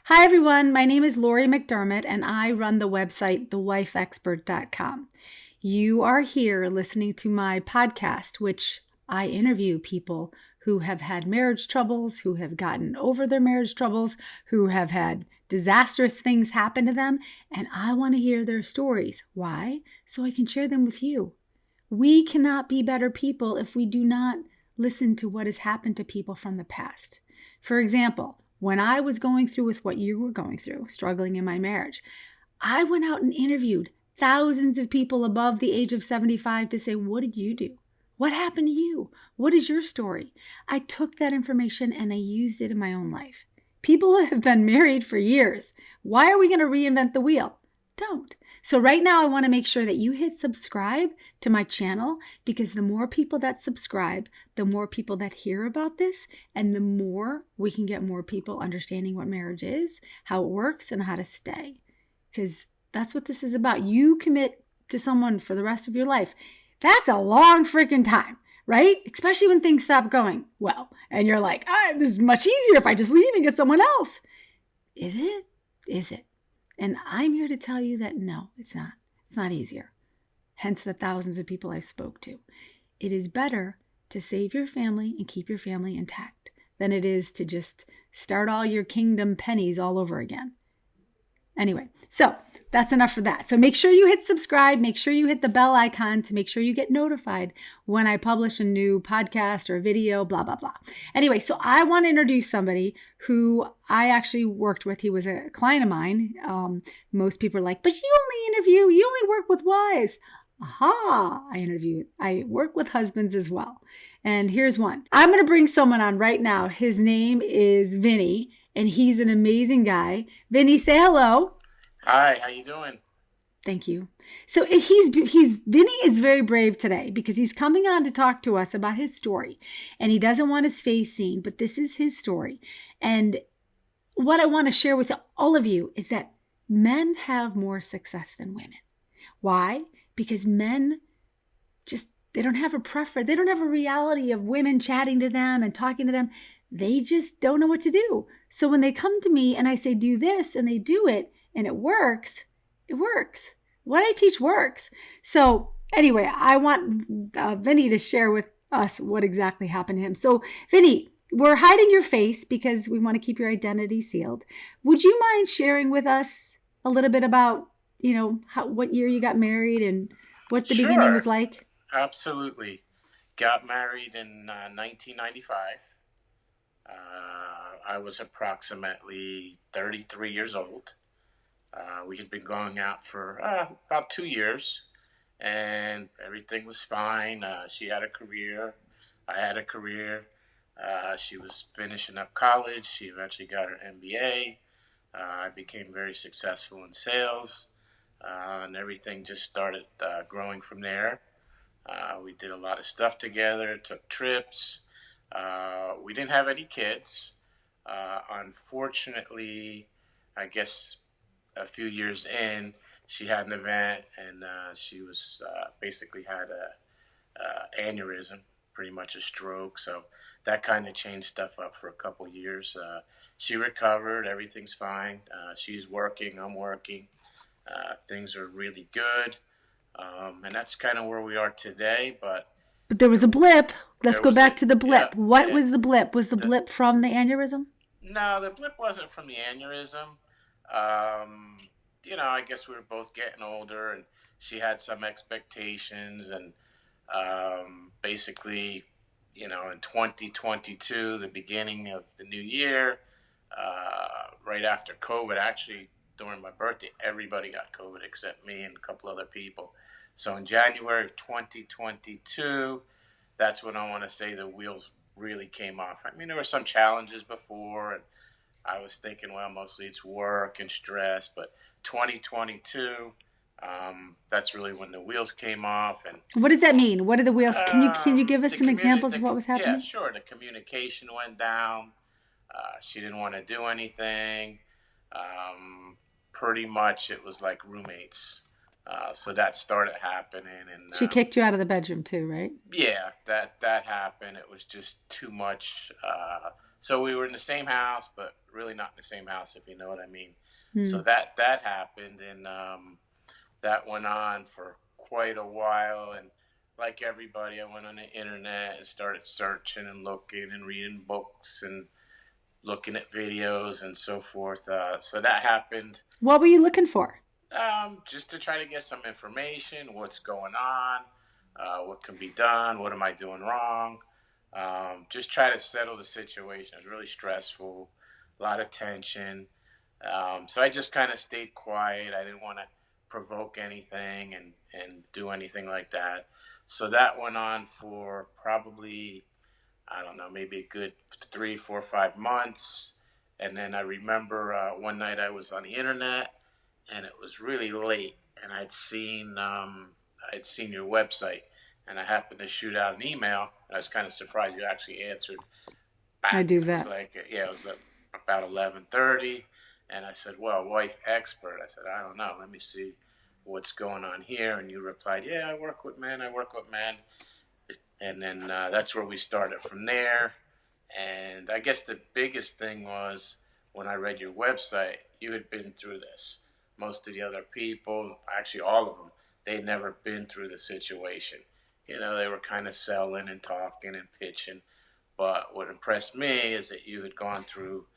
Hi, everyone. My name is Laurie McDermott, and I run the website, thewifeexpert.com. You are here listening to my podcast, which I interview people who have had marriage troubles, who have gotten over their marriage troubles, who have had disastrous things happen to them, and I want to hear their stories. Why? So I can share them with you. We cannot be better people if we do not listen to what has happened to people from the past. For example, when I was going through with what you were going through, struggling in my marriage, I went out and interviewed thousands of people above the age of 75 to say, what did you do? What happened to you? What is your story? I took that information and I used it in my own life. People have been married for years. Why are we going to reinvent the wheel? Don't. So right now, I want to make sure that you hit subscribe to my channel, because the more people that subscribe, the more people that hear about this, and the more we can get more people understanding what marriage is, how it works, and how to stay. Because that's what this is about. You commit to someone for the rest of your life. That's a long freaking time, right? Especially when things stop going well. And you're like, this is much easier if I just leave and get someone else. Is it? Is it? And I'm here to tell you that no, it's not. It's not easier. Hence the thousands of people I spoke to. It is better to save your family and keep your family intact than it is to just start all your kingdom pennies all over again. Anyway, so that's enough for that. So make sure you hit subscribe. Make sure you hit the bell icon to make sure you get notified when I publish a new podcast or video, blah, blah, blah. Anyway, so I want to introduce somebody who I actually worked with. He was a client of mine. Most people are like, but you only work with wives. Aha, I work with husbands as well. And here's one. I'm going to bring someone on right now. His name is Vinny. And he's an amazing guy. Vinny, say hello. Hi, how you doing? Thank you. So Vinny is very brave today because he's coming on to talk to us about his story. And he doesn't want his face seen, but this is his story. And what I want to share with all of you is that men have more success than women. Why? Because men they don't have a preference. They don't have a reality of women chatting to them and talking to them. They just don't know what to do. So when they come to me and I say, do this, and they do it, and it works, it works. What I teach works. So anyway, I want Vinny to share with us what exactly happened to him. So Vinny, we're hiding your face because we want to keep your identity sealed. Would you mind sharing with us a little bit about, what year you got married and what the beginning was Sure, like? absolutely. Got married in 1995. I was approximately 33 years old. We had been going out for about 2 years, and everything was fine. She had a career. I had a career. She was finishing up college. She eventually got her MBA. I became very successful in sales, and everything just started growing from there. We did a lot of stuff together, took trips. We didn't have any kids. Unfortunately, I guess a few years in, she had an event and she was basically had a aneurysm, pretty much a stroke. So that kind of changed stuff up for a couple years. She recovered. Everything's fine. She's working. I'm working. Things are really good. And that's kind of where we are today. But But there was a there, blip. Let's there go was a back to the yeah blip. What yeah. was the blip? Was the The blip from the aneurysm? No, the blip wasn't from the aneurysm. Um, I guess we were both getting older, and she had some expectations, and basically, in 2022, the beginning of the new year, right after COVID, actually during my birthday, everybody got COVID except me and a couple other people. So in January of 2022, that's when I want to say the wheels really came off. I mean, there were some challenges before, and I was thinking, well, mostly it's work and stress, but 2022, that's really when the wheels came off, and What does that mean? What are the wheels? Can you give us some examples of what was yeah, happening? sure, the communication went down. She didn't want to do anything. Um, Pretty much, it was like roommates. So that started happening, and She kicked you out of the bedroom too, right? yeah, that happened. It was just too much So we were in the same house, but really not in the same house, if you know what I mean. So Hmm. that happened, and that went on for quite a while. And like everybody, I went on the internet and started searching and looking and reading books and looking at videos and so forth. So that happened. What were you looking for? Just to try to get some information, what's going on, what can be done, what am I doing wrong. Just try to settle the situation. It was really stressful, a lot of tension. So I just kind of stayed quiet. I didn't want to provoke anything and do anything like that. So that went on for probably, I don't know, maybe a good 3, 4, 5 months. And then I remember one night I was on the internet and it was really late, and I'd seen your website, and I happened to shoot out an email. And I was kind of surprised you actually answered I back. do It was that. like it was about 11:30, and I said, "Well, wife expert." I said, "I don't know. Let me see what's going on here." And you replied, "Yeah, I work with men. I work with men." And then that's where we started from there. And I guess the biggest thing was when I read your website, you had been through this. Most of the other people, actually all of them, they'd never been through the situation. They were kind of selling and talking and pitching. But what impressed me is that you had gone through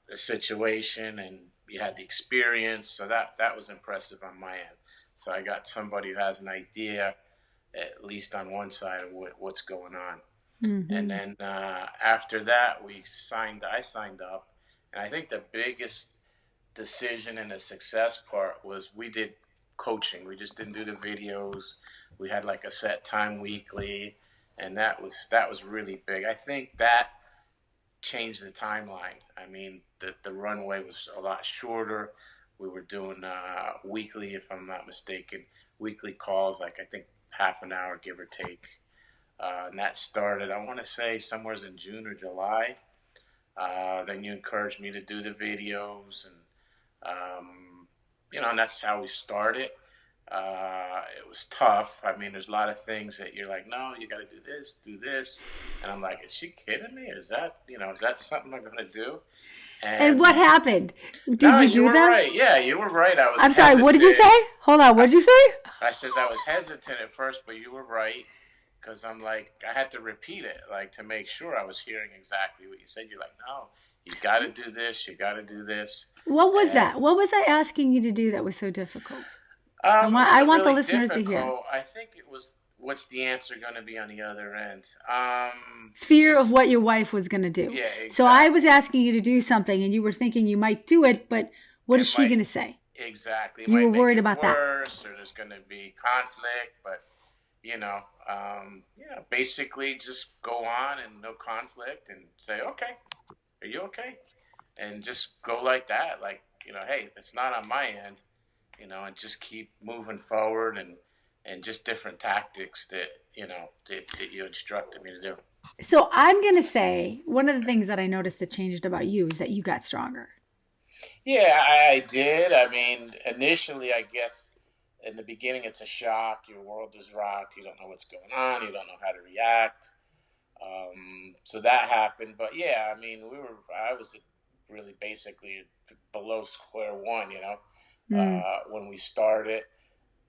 the situation and you had the experience. So that was impressive on my end. So I got somebody who has an idea, at least on one side, of what's going on. And Hmm. then after that, I signed up, and I think the biggest decision and the success part was we did coaching. We just didn't do the videos. We had like a set time weekly, and that was really big. I think that changed the timeline. I mean, the runway was a lot shorter. We were doing weekly, if I'm not mistaken, weekly calls, like I think half an hour, give or take. And that started, I want to say, somewhere in June or July. Then you encouraged me to do the videos, and that's how we started. It was tough. I mean, there's a lot of things that you're like, no, you got to do this, and I'm like, is she kidding me? Is that something I'm gonna do? And what And happened? Did no, you you do were them? right. Yeah, you were right. I was I'm sorry, what did you hesitant. say? Hold on, what I, did you say? I says I was hesitant at first, but you were right because I'm like I had to repeat it like to make sure I was hearing exactly what you said. You're like, no, you got to do this, you got to do this, What was and that? What was I asking you to do that was so difficult? it I wasn't want the really listeners to hear. difficult. I think it was what's the answer going to be on the other end. Fear of Just what your wife was going to do. yeah, So I was exactly. asking you to do something and you were thinking you might do it, but what is It she might going to say? exactly it You were might make worried it about that. worse, or there's going to be conflict, but basically just go on and no conflict and say, okay, are you okay? And just go like that. Like, hey, it's not on my end, and just keep moving forward and just different tactics that you instructed me to do. So I'm going to say one of the things that I noticed that changed about you is that you got stronger. Yeah, I did. I mean, initially, I guess in the beginning, it's a shock. Your world is rocked. You don't know what's going on. You don't know how to react. So that happened, but yeah, I mean, I was really basically below square one, Mm. when we started.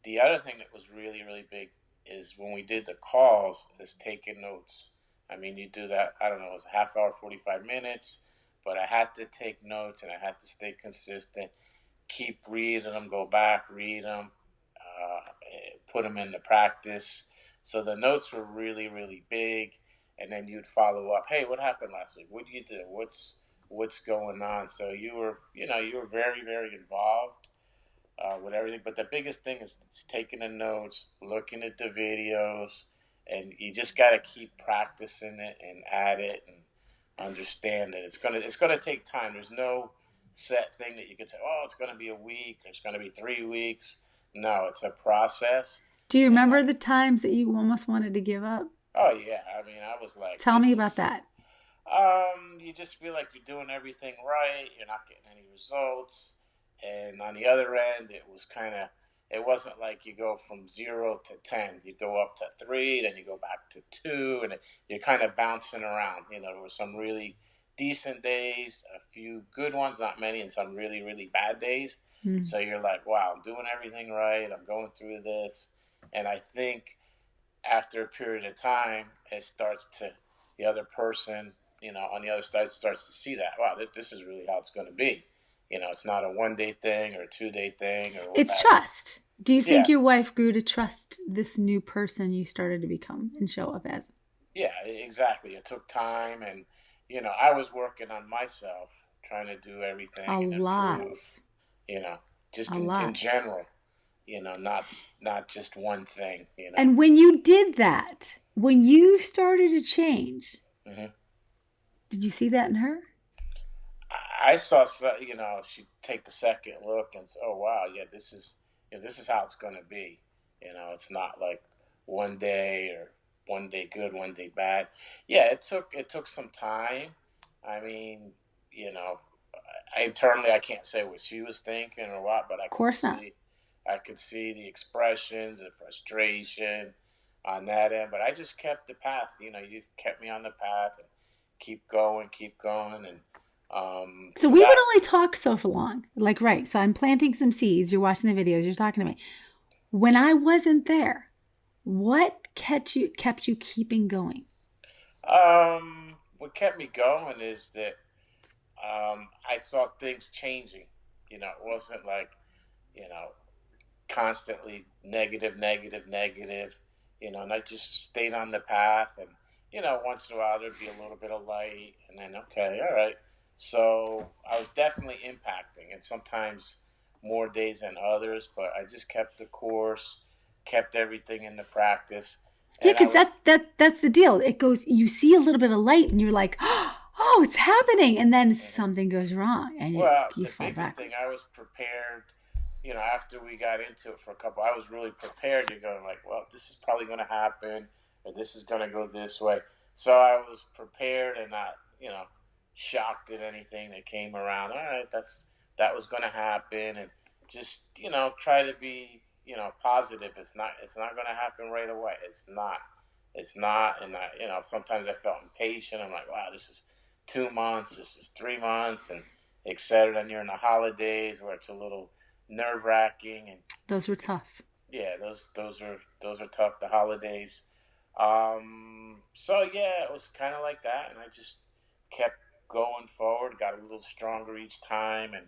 The other thing that was really, really big is when we did the calls, is taking notes. I mean, you do that, I don't know, it was a half hour, 45 minutes, but I had to take notes and I had to stay consistent, keep reading them, go back, read them, put them into practice. So the notes were really, really big. And then you'd follow up. Hey, what happened last week? What did you do? What's going on? So you were very, very involved with everything. But the biggest thing is taking the notes, looking at the videos, and you just got to keep practicing it and at it and understand that it's gonna take time. There's no set thing that you can say, oh, it's gonna be a week, or it's gonna be 3 weeks. No, it's a process. Do you And remember the times that you almost wanted to give up? oh yeah, I mean, I was like, Tell me this about is. that. You just feel like you're doing everything right. You're not getting any results, and on the other end, it wasn't like you go from 0 to 10. You go up to 3, then you go back to 2, and you're kind of bouncing around. There were some really decent days, a few good ones, not many, and some really, really bad days. Mm. So you're like, wow, I'm doing everything right. I'm going through this. And I think after a period of time, it starts to, the other person, on the other side starts to see that, wow, this is really how it's going to be. It's not a 1 day thing or a 2 day thing or what It's have you. trust. Do you Yeah, think your wife grew to trust this new person you started to become and show up as? yeah, exactly. It took time, and I was working on myself, trying to do A everything and improve. lot. You know, just A in lot. general. Not just one thing. And when you did that, when you started to change, Hmm. did you see that in her? I saw, she'd take the second look and say, "Oh wow, yeah, this is how it's going to be." It's not like 1 day or 1 day good, 1 day bad. Yeah, it took some time. I mean, you know, internally, I can't say what she was thinking or what, but Of course not. I could see the expressions, the frustration on that end. But I just kept the path. You kept me on the path and keep going, and So so we would that only talk so for long. Like, right. So I'm planting some seeds. You're watching the videos. You're talking to me. When I wasn't there, what kept you keeping going? what kept me going is that I saw things changing. It wasn't like you know constantly negative, negative, negative. And I just stayed on the path, and once in a while there'd be a little bit of light, and then okay, all right. So I was definitely impacting, and sometimes more days than others, but I just kept the course, kept everything in the practice, Yeah, and I because was that's the deal. It goes. You see a little bit of light, and you're like, oh, it's happening, and then mhm. something goes wrong, and Well, you the fall biggest thing, I backwards. was prepared. After we got into it for a couple, I was really prepared to go like, well, this is probably going to happen, or this is going to go this way. So I was prepared and not, shocked at anything that came around. All right, that was going to happen, and just try to be positive. It's not going to happen right away. It's not, and sometimes I felt impatient. I'm like, wow, this is 2 months, this is 3 months, and etc. Then you're in the holidays where it's a little nerve wracking, and Those were tough. yeah, those are tough. The holidays. So yeah, it was kind of like that, and I just kept going forward. Got a little stronger each time, and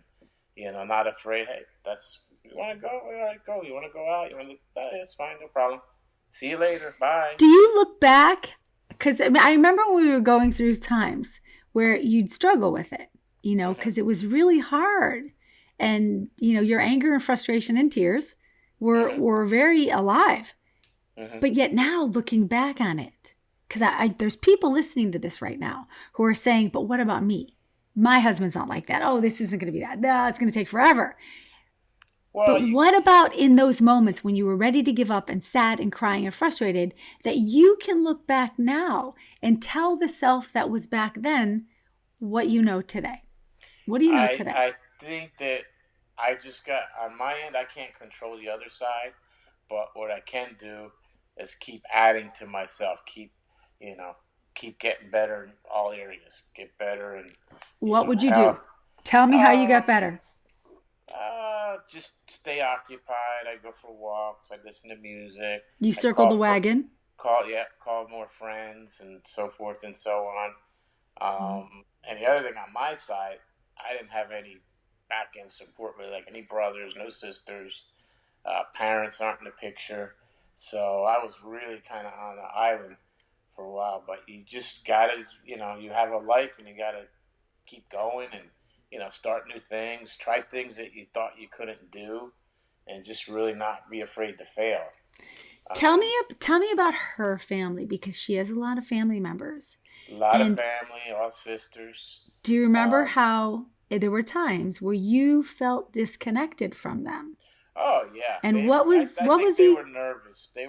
not afraid. Hey, that's you want to go? All right, go. You want to go out? You want to? It's fine, no problem. See you later. Bye. Do you look back? Because I remember when we were going through times where you'd struggle with it, Hmm. because it was really hard. And, your anger and frustration and tears Hmm. were very alive. Hmm. But yet now looking back on it, because there's people listening to this right now who are saying, but what about me? My husband's not like that. Oh, this isn't going to be that. No, it's going to take forever. Well, But what about in those moments when you were ready to give up and sad and crying and frustrated that you can look back now and tell the self that was back then what you know today? What do you know today? I think that I just got on my end. I can't control the other side, but what I can do is keep adding to myself. You know, keep getting better in all areas. Get better in What would you do? health. Tell me how you got Um, better. just stay occupied. I go for walks. I listen to music. You I circled the wagon. call more friends and so forth and so on. And the other thing on my side, I didn't have any back end support, really, like any brothers, no sisters, parents aren't in the picture. So I was really kind of on the island for a while. But you just gotta, you have a life, and you gotta keep going, and start new things, try things that you thought you couldn't do, and just really not be afraid to fail. Tell me Um, tell me about her family because she has a lot of family members. a lot of And family, all sisters. do you remember Um, how there were times where you felt disconnected from them? Oh yeah, And they. what was I what think was they he? were nervous. They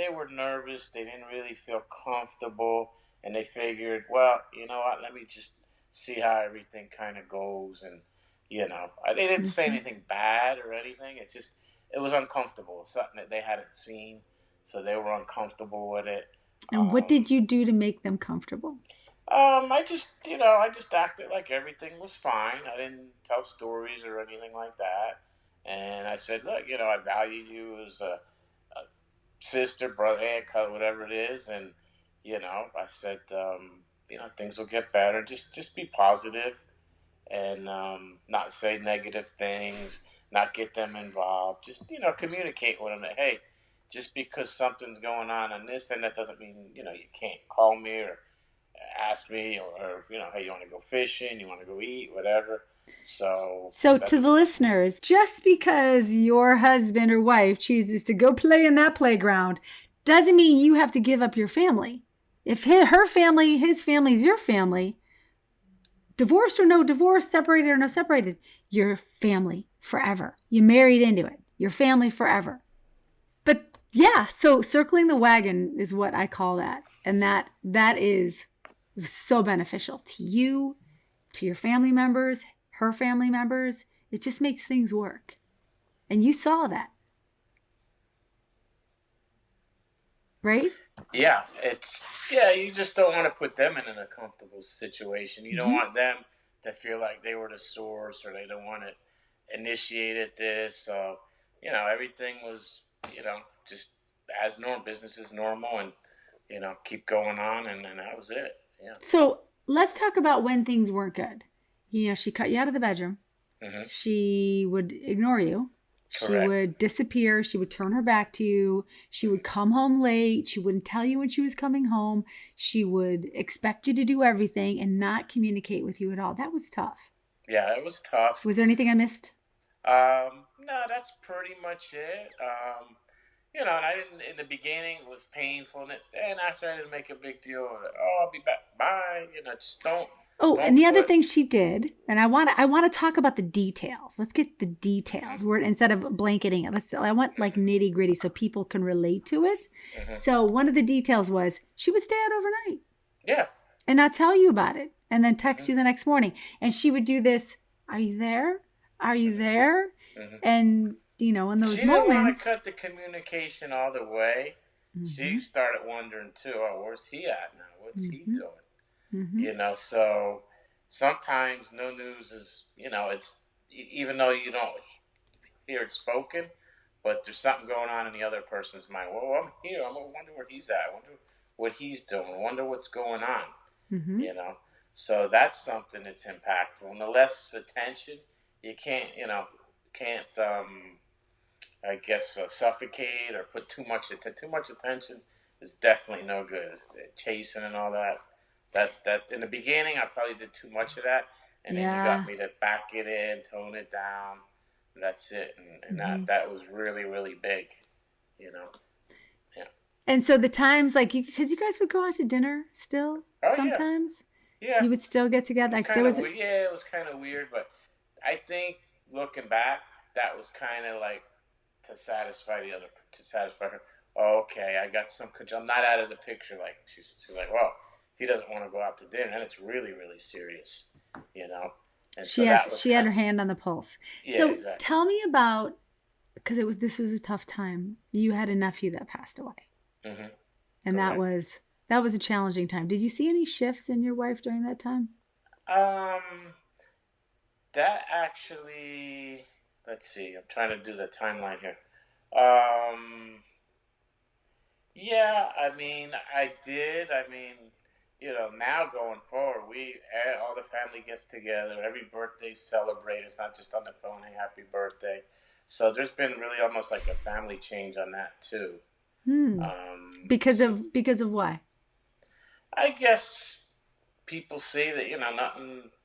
were nervous. They didn't really feel comfortable, and they figured, well, you know what? Let me just see how everything kind of goes, and they didn't say Mhm. anything bad or anything. It's just it was uncomfortable. Something that they hadn't seen, so they were uncomfortable with it. And what did you do to make them comfortable? I just acted like everything was fine. I didn't tell stories or anything like that. And I said, look, I value you as a sister, brother, aunt, cousin, whatever it is. And, I said, things will get better. Just be positive and not say negative things, not get them involved. Just, communicate with them that, hey, just because something's going on this end, that doesn't mean, you can't call me or ask me or hey, you want to go fishing, you want to go eat, whatever. So to the listeners, just because your husband or wife chooses to go play in that playground doesn't mean you have to give up your family. If her family, his family is your family, divorced or no divorce, separated or no separated, your family forever. You married into it. Your family forever. But yeah, so circling the wagon is what I call that. And that is so beneficial to you, to your family members, her family members. It just makes things work. And you saw that. Right? Yeah, you just don't want to put them in an uncomfortable situation. You don't want them to feel like they were the source or they don't want to initiate this. So, everything was, just as normal, business is normal and, keep going on and that was it. Yeah. So let's talk about when things weren't good. She cut you out of the bedroom. Mm-hmm. She would ignore you. Correct. She would disappear. She would turn her back to you. She would come home late. She wouldn't tell you when she was coming home. She would expect you to do everything and not communicate with you at all. That was tough. Yeah, it was tough. Was there anything I missed? No, that's pretty much it. And I didn't, in the beginning, it was painful. And after, I didn't make a big deal of it. Oh, I'll be back. Bye. Just don't. Oh, and the other thing she did, and I want to talk about the details. Let's get the details. Instead of blanketing it, I want like nitty gritty so people can relate to it. Mm-hmm. So one of the details was she would stay out overnight. Yeah. And not tell you about it, and then text you the next morning. And she would do this. Are you there? Are you there? Mm-hmm. And in those moments, she didn't want to cut the communication all the way. Mm-hmm. She started wondering too. Oh, where's he at now? What's he doing? Mm-hmm. So sometimes no news is, it's, even though you don't hear it spoken, but there's something going on in the other person's mind. Well, I'm here. I wonder where he's at. I wonder what he's doing. I wonder what's going on. Mm-hmm. So that's something that's impactful. And the less attention, you can't, I guess, suffocate or put too much attention is definitely no good. It's chasing and all that. That in the beginning, I probably did too much of that, and then you got me to back it in, tone it down. And that's it, and that was really, really big, Yeah. And so the times, because you guys would go out to dinner still sometimes. Yeah. You would still get together. It was kind of weird, but I think looking back, that was kind of like to satisfy her. Oh, okay, I got some control. I'm not out of the picture. Like she's like, well. He doesn't want to go out to dinner, and it's really, really serious, And she had her hand on the pulse. Yeah, so exactly. Tell me about, because this was a tough time. You had a nephew that passed away, and Correct. that was a challenging time. Did you see any shifts in your wife during that time? That actually, let's see. I'm trying to do the timeline here. Yeah, I did. Now going forward, all the family gets together. Every birthday celebrated. It's not just on the phone, hey, happy birthday. So there's been really almost like a family change on that too. Because of why? I guess people see that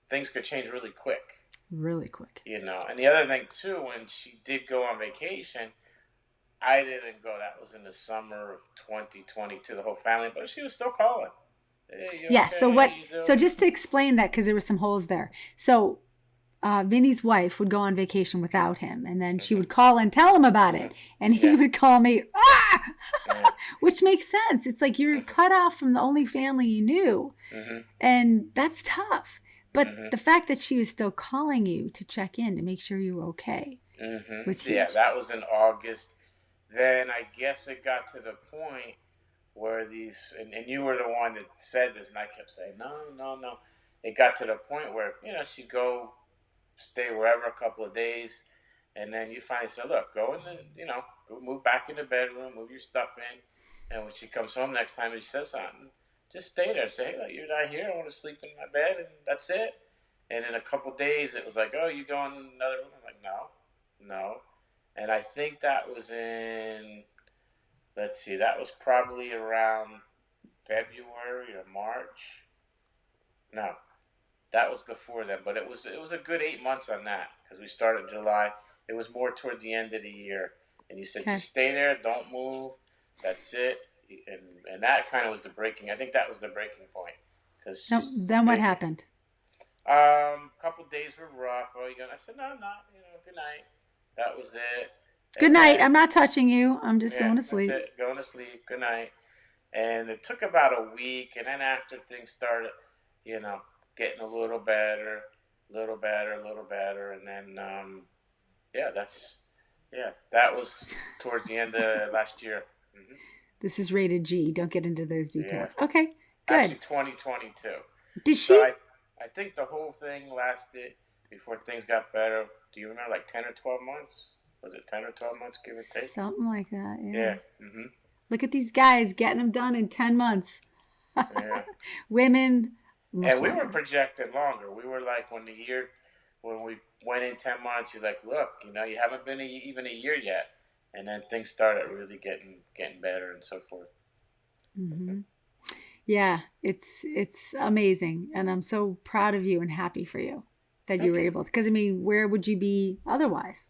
things could change really quick. Really quick. And the other thing too, when she did go on vacation, I didn't go. That was in the summer of 2022. The whole family, but she was still calling. Hey, yeah. Okay? So just to explain that, because there were some holes there. So Vinny's wife would go on vacation without him, and then she would call and tell him about it, and he would call me, which makes sense. It's like you're cut off from the only family you knew, and that's tough. But the fact that she was still calling you to check in to make sure you were okay, was Yeah, huge. that was in August. Then I guess it got to the point where and you were the one that said this, and I kept saying, no, no, no. It got to the point where, she'd go stay wherever a couple of days, and then you finally said, look, go in go move back in the bedroom, move your stuff in, and when she comes home next time and she says something, just stay there. Say, hey, look, you're not here. I want to sleep in my bed, and that's it. And in a couple of days, it was like, oh, you go in another room? I'm like, no, no. And I think that was let's see, that was probably around February or March. No, that was before then, but it was a good 8 months on that because we started in July. It was more toward the end of the year, and you said Okay. just stay there, don't move. That's it, and that kind of was the breaking. I think that was the breaking point because No, she's then what been. happened? Couple days were rough. Oh, you going? I said no, I'm not. Good night. That was it, Good and night. I'm then not touching you. I'm just yeah, going to that's sleep. it. Going to sleep. Good night. And it took about a week, and then after things started, you know, getting a little better, little better, a little better, and then yeah, that was towards the end of last year. hmm This is rated G. Don't get into those Yeah, details. Okay, actually good. 2022. Did So she? I think the whole thing lasted before things got better. Do you remember like 10 or 12 months? Was it 10 or 12 months, give or take? Something like that, Yeah. yeah. hmm Look at these guys getting them done in 10 months. Yeah. Women, And much we were longer. projected longer. We were like when we went in 10 months, you're like, look, you haven't been even a year yet, and then things started really getting better and so forth. Hmm. Yeah, it's amazing, and I'm so proud of you and happy for you that you Thank were you. able to. Because I mean, where would you be otherwise?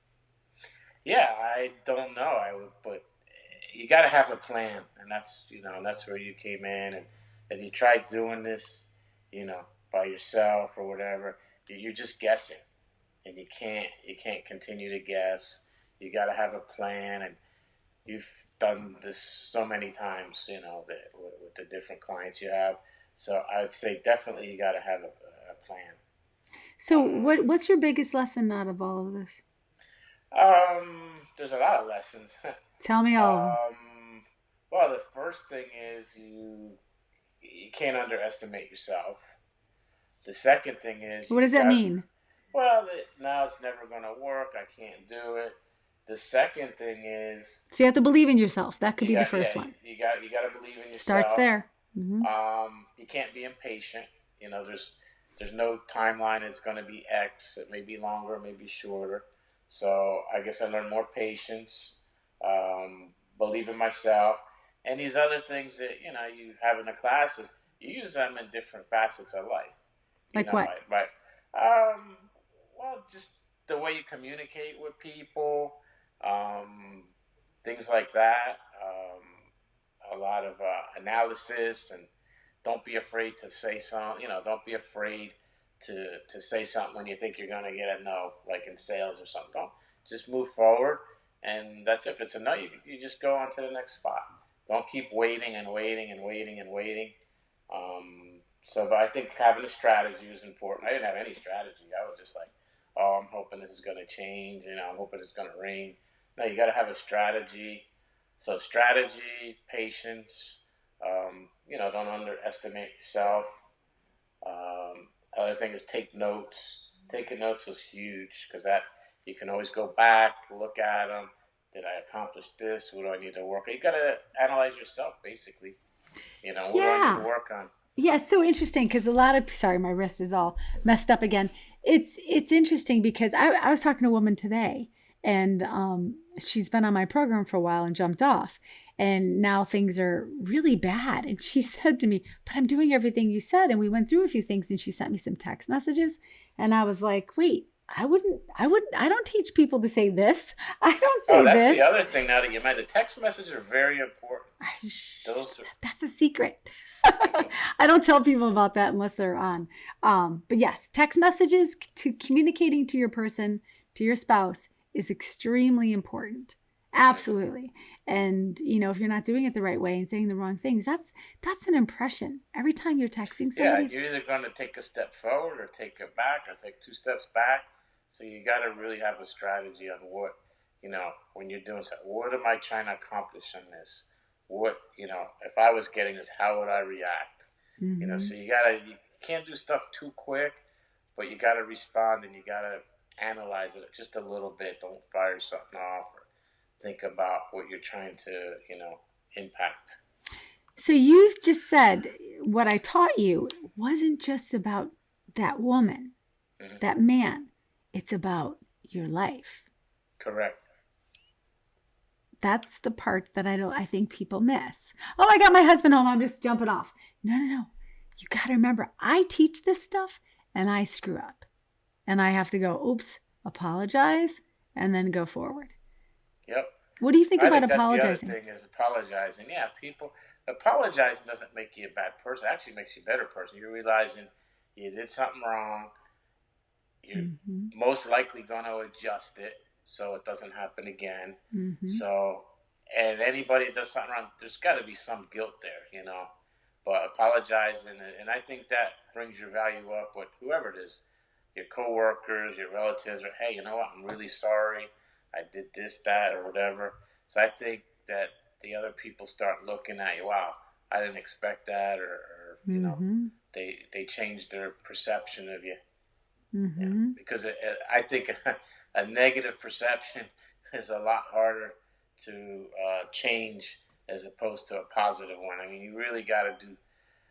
Yeah, I don't know. I would, but you got to have a plan, and that's where you came in. And if you tried doing this, you know, by yourself or whatever, you're just guessing, and you can't continue to guess. You got to have a plan, and you've done this so many times, with the different clients you have. So I would say definitely you got to have a plan. So, what's your biggest lesson out of all of this? There's a lot of lessons. Tell me all of them. um, well, the first thing is you can't underestimate yourself. The second thing is What does you've that got mean? well, now it's never going to work. I can't do it. The second thing is So you have to believe in yourself. That could you be the got yeah first one. you got to believe in Starts yourself. there. Hmm. You can't be impatient. There's no timeline. It's going to be X. It may be longer, it may be shorter. So I guess I learned more patience, believe in myself, and these other things that you have in the classes. You use them in different facets of life. Like what? Like um, well, just the way you communicate with people, um, things like that. A lot of analysis, and don't be afraid to say something. Don't be afraid to say something when you think you're going to get a no, like in sales or something. Don't just move forward, and that's it. If it's a no, you just go on to the next spot. Don't keep waiting and waiting and waiting and waiting. But I think having a strategy is important. I didn't have any strategy. I was just like, oh, I'm hoping this is going to change. I'm hoping it's going to rain. No, you got to have a strategy. So strategy, patience. Don't underestimate yourself. Other thing is take notes. Taking notes was huge because that you can always go back, look at them. Did I accomplish this? What do I need to work on? You got to analyze yourself, basically. What do I need to Yeah. work on? Yeah, it's so interesting because a lot of sorry, my wrist is all messed up again. It's interesting because I was talking to a woman today, and she's been on my program for a while and jumped off, and now things are really bad. And she said to me, "But I'm doing everything you said." And we went through a few things, and she sent me some text messages, and I was like, "Wait, I don't teach people to say this. I don't Oh, say that's the this. other thing now that you mentioned. The text messages are very important. Those are, That's a secret." I don't tell people about that unless they're on. But yes, text messages to communicating to your person, to your spouse, is extremely important. Absolutely. And if you're not doing it the right way and saying the wrong things, that's an impression. Every time you're texting yeah, somebody, you're either going to take a step forward or take it back or take two steps back. So you got to really have a strategy on what, when you're doing something, what am I trying to accomplish in this? What, if I was getting this, how would I react? So you can't do stuff too quick, but you got to respond and you got to analyze it just a little bit. Don't fire something off or think about what you're trying to, impact. So you've just said what I taught you wasn't just about that woman, that man. It's about your life. Correct. That's the part that I think people miss. Oh, I got my husband home. I'm just jumping off. No. You got to remember, I teach this stuff and I screw up. And I have to go, oops, apologize, and then go forward. Yep. What do you think about that's apologizing? The other thing is apologizing. Yeah, people, apologizing doesn't make you a bad person. It actually makes you a better person. You're realizing you did something wrong. You're most likely going to adjust it so it doesn't happen again. So, and anybody that does something wrong, there's got to be some guilt there, But apologizing, and I think that brings your value up with whoever it is, your coworkers, your relatives, or hey, you know what, I'm really sorry, I did this, that, or whatever. So I think that the other people start looking at you, wow, I didn't expect that, or they change their perception of you. Because I think a negative perception is a lot harder to change as opposed to a positive one. I mean, you really got to do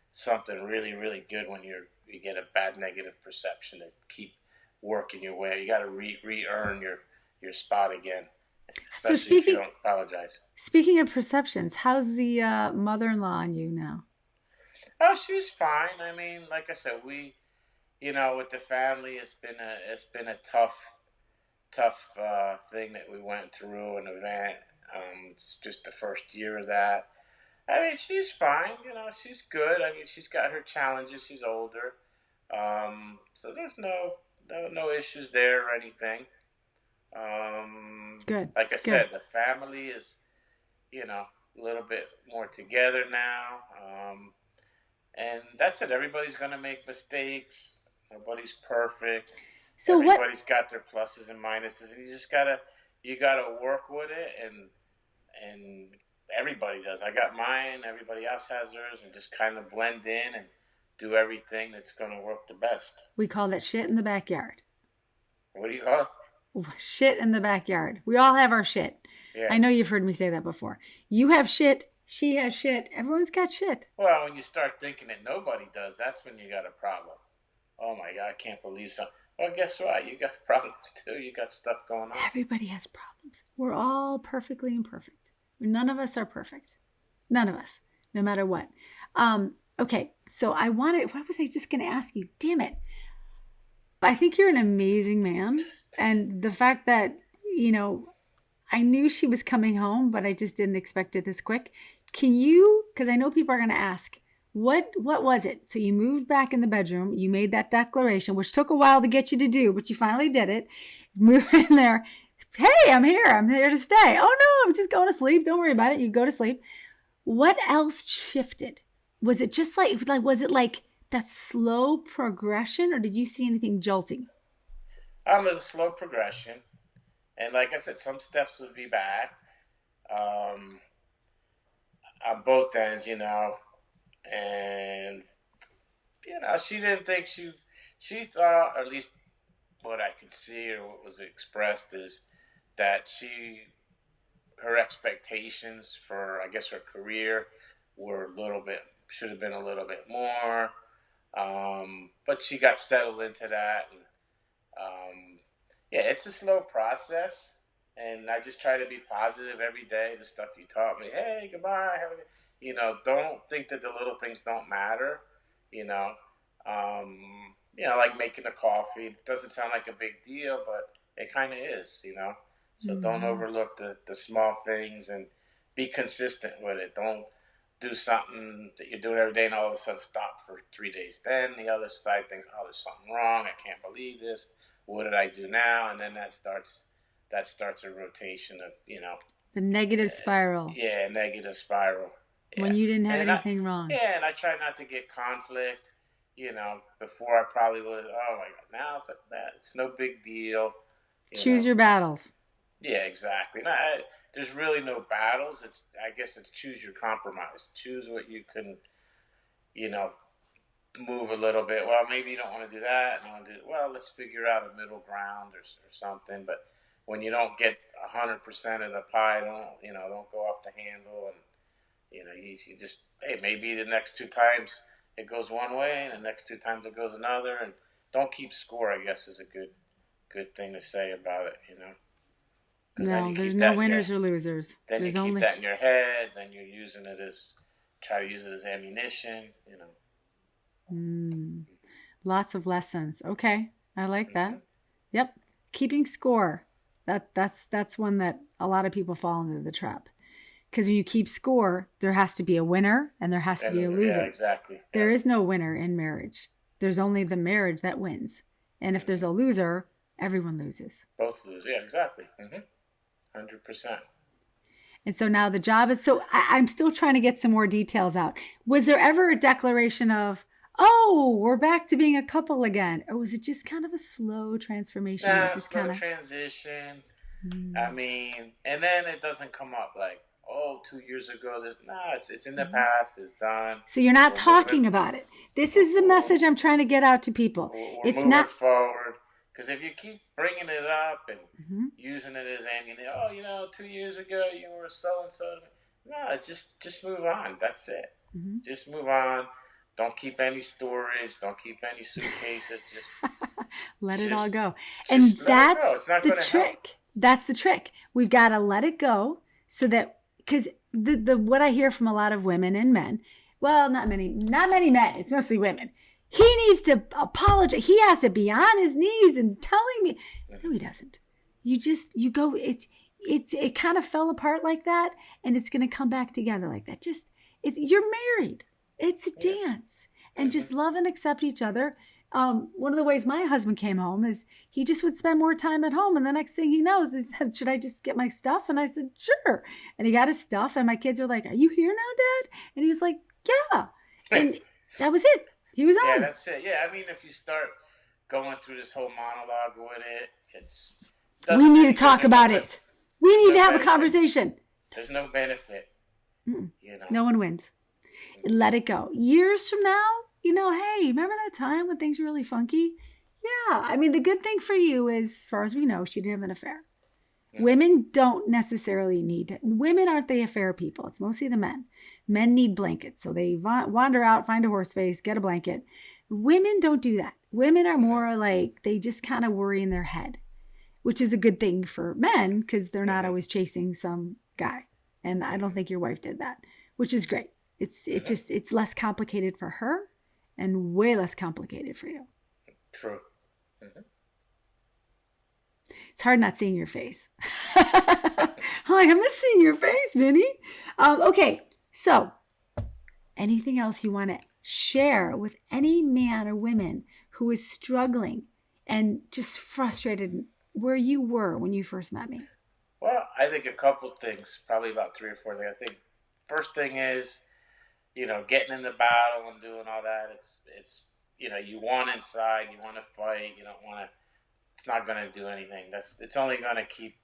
something really, really good when you get a bad negative perception to keep working your way. You got to re-earn your spot again, especially if you don't apologize. Speaking of perceptions, how's the mother-in-law on you now? Oh, she's fine. I mean, like I said, we, with the family, it's been a tough thing that we went through, an event. It's just the first year of that. I mean, she's fine. She's good. I mean, she's got her challenges. She's older, so there's no issues there or anything. Good. Like I said, the family is, a little bit more together now, and that's it. Everybody's gonna make mistakes. Nobody's perfect. So everybody's got their pluses and minuses, and you gotta work with it, and everybody does. I got mine. Everybody else has theirs, and just kind of blend in and do everything that's going to work the best. We call that shit in the backyard. What do you call it? Shit in the backyard. We all have our shit. Yeah. I know you've heard me say that before. You have shit. She has shit. Everyone's got shit. Well, when you start thinking that nobody does, that's when you got a problem. Oh my God, I can't believe something. Well, guess what? You got problems too. You got stuff going on. Everybody has problems. We're all perfectly imperfect. None of us are perfect. None of us, no matter what. Okay, so what was I just going to ask you? Damn it. I think you're an amazing man. And the fact that, I knew she was coming home, but I just didn't expect it this quick. Can you, because I know people are going to ask, what was it? So you moved back in the bedroom. You made that declaration, which took a while to get you to do, but you finally did it. Move in there. Hey, I'm here. I'm here to stay. Oh, no, I'm just going to sleep. Don't worry about it. You go to sleep. What else shifted? Was it just was it like that slow progression, or did you see anything jolting? It was a slow progression. And like I said, some steps would be bad on both ends, and, she didn't think she thought, or at least what I could see or what was expressed is that her expectations for, I guess, her career were should have been a little bit more. But she got settled into that. And, it's a slow process. And I just try to be positive every day. The stuff you taught me, hey, goodbye. Don't think that the little things don't matter. Like making a coffee. It doesn't sound like a big deal, but it kind of is, So don't overlook the small things and be consistent with it. Don't do something that you're doing every day and all of a sudden stop for 3 days. Then the other side thinks, oh, there's something wrong. I can't believe this. What did I do now? And then that starts a rotation of, the negative spiral. Negative spiral. When you didn't have anything wrong. Yeah, and I try not to get conflict. before I probably would have, oh my God, now it's like that. It's no big deal, you know. Choose your battles. Yeah, exactly. No, there's really no battles. I guess it's choose your compromise. Choose what you can, you know, move a little bit. Well, maybe you don't want to do that. And want to do, well, let's figure out a middle ground or something. But when you don't get 100% of the pie, don't go off the handle. And, you just, hey, maybe the next two times it goes one way and the next two times it goes another. And don't keep score, I guess, is a good thing to say about it, because then No, you there's keep no that in your winners or losers. then you There's keep only that in your head. Then you're using it as try to use it as ammunition. lots of lessons. Okay, I like that. Mm-hmm. Yep, keeping score. That's one that a lot of people fall into the trap. Because when you keep score, there has to be a winner and there has to be a Yeah, loser. exactly. There Yep. is no winner in marriage. There's only the marriage that wins. And if there's Mm-hmm. a loser, everyone loses. Both lose. Yeah, exactly. 100%. And so now the job is I'm still trying to get some more details out. Was there ever a declaration of, oh, we're back to being a couple again? Or was it just kind of a slow transformation that Nah, just slow kind of. transition. I mean, and then it doesn't come up like, oh, 2 years ago. Nah, it's in the past. It's done. So you're not We're moving. talking about it. This We're, is the we're, message I'm trying to get out to people. we're It's moving not. forward. Because if you keep bringing it up and Mhm. using it as ammunition, oh, 2 years ago you were so and so. No, just move on. That's it. Just move on. Don't keep any storage. Don't keep any suitcases. Let it all Just, go. And just let it go. that's It's not the going to help. trick. That's the trick. We've got to let it go so that, because the what I hear from a lot of women and men, well, not many men, it's mostly women. He needs to apologize. He has to be on his knees and telling me. No, he doesn't. You go, it kind of fell apart like that, and it's going to come back together like that. You're married. It's a Yeah. dance. And just love and accept each other. One of the ways my husband came home is he just would spend more time at home. And the next thing he knows, he said, should I just get my stuff? And I said, sure. And he got his stuff. And my kids are like, are you here now, Dad? And he was like, yeah. And that was it. He was Yeah, home. that's it. Yeah, I mean, if you start going through this whole monologue with it, We need to talk about it. We need to have a conversation. There's no benefit. No one wins. Let it go. Years from now, hey, remember that time when things were really funky? Yeah. I mean, the good thing for you is, as far as we know, she didn't have an affair. Women don't necessarily need it. Women aren't the affair people. It's mostly the men. Men need blankets. So they wander out, find a horse face, get a blanket. Women don't do that. Women are more like, they just kind of worry in their head, which is a good thing for men because they're not always chasing some guy. And I don't think your wife did that, which is great. It's less complicated for her and way less complicated for you. True. It's hard not seeing your face. I'm like, I miss seeing your face, Vinny. Okay, so anything else you want to share with any man or woman who is struggling and just frustrated where you were when you first met me? Well, I think a couple things, probably about 3 or 4 things. I think first thing is, getting in the battle and doing all that. It's you want inside, you want to fight, you don't want to. It's not going to do anything. It's only going to keep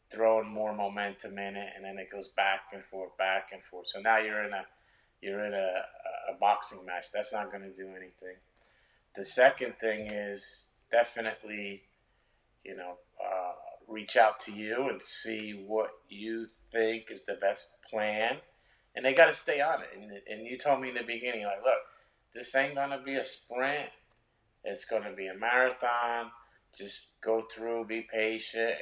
throwing more momentum in it, and then it goes back and forth, back and forth. So now you're in a boxing match. That's not going to do anything. The second thing is definitely, reach out to you and see what you think is the best plan, and they got to stay on it. And you told me in the beginning, like, look, this ain't going to be a sprint. It's going to be a marathon. Just go through, be patient,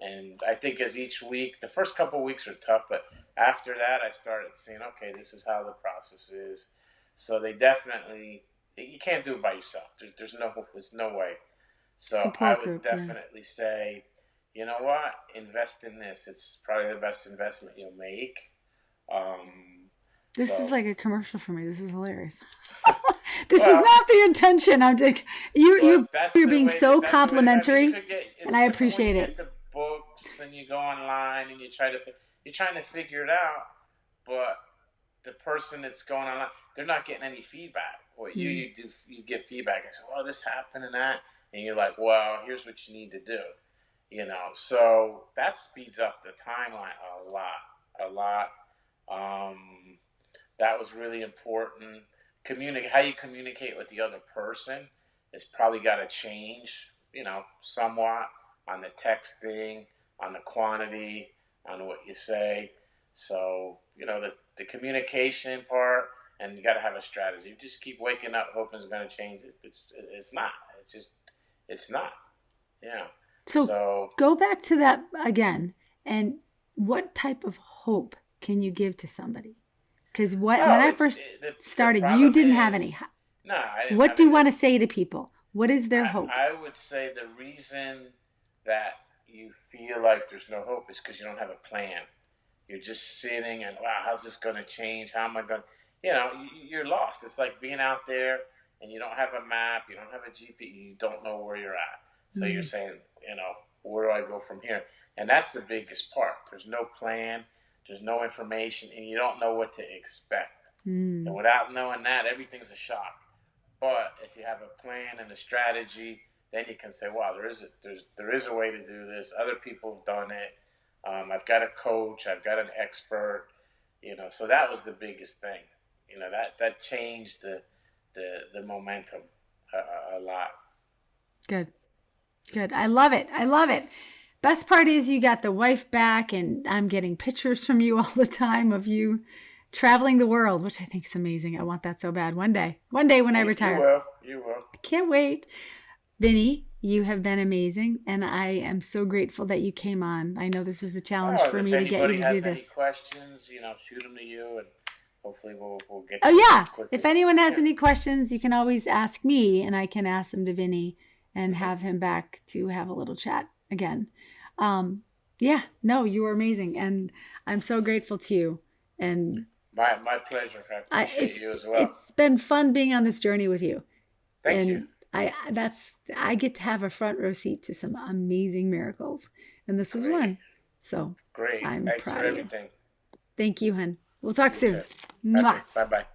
and I think as each week, the first couple of weeks are tough, but after that, I started seeing, okay, this is how the process is. So they definitely, you can't do it by yourself. There's no way. So Support I would group, definitely say, you know what, invest in this. It's probably the best investment you'll make. This is like a commercial for me. This is hilarious. This is not the intention. I'm like, you're being so complimentary, and I appreciate it. You get the books and you go online and you're trying to figure it out, but the person that's going online, they're not getting any feedback. Well, you get feedback and say, well, this happened and that, and you're like, well, here's what you need to do. So that speeds up the timeline a lot. Um, that was really important. How you communicate with the other person is probably got to change, somewhat on the texting, on the quantity, on what you say. So, the communication part, and you got to have a strategy. You just keep waking up hoping it's going to change it. It's not. It's not. Yeah. So go back to that again. And what type of hope can you give to somebody? Because when I first started, you didn't have any. No, I didn't. What do you want to say to people? What is their hope? I would say the reason that you feel like there's no hope is because you don't have a plan. You're just sitting and, wow, how's this going to change? How am I going to, you're lost. It's like being out there and you don't have a map, you don't have a GPS, you don't know where you're at. So you're saying, where do I go from here? And that's the biggest part. There's no plan, there's no information, and you don't know what to expect. And without knowing that, everything's a shock. But if you have a plan and a strategy, then you can say, wow, there is a way to do this. Other people have done it. I've got a coach. I've got an expert. So that was the biggest thing. That changed the momentum a lot. Good. I love it. Best part is you got the wife back, and I'm getting pictures from you all the time of you traveling the world, which I think is amazing. I want that so bad. One day when I retire. You will. I can't wait. Vinny, you have been amazing, and I am so grateful that you came on. I know this was a challenge for me to get you to do this. If anybody has any questions, shoot them to you, and hopefully we'll get. Oh yeah, quickly. If anyone has any questions, you can always ask me, and I can ask them to Vinny and have him back to have a little chat again. You were amazing, and I'm so grateful to you. And my pleasure. I appreciate you as well. It's been fun being on this journey with you. Thank you. I get to have a front row seat to some amazing miracles, and this was one. So great. I'm Thanks proud for of everything. You. Thank you, hun. We'll talk soon. Bye bye.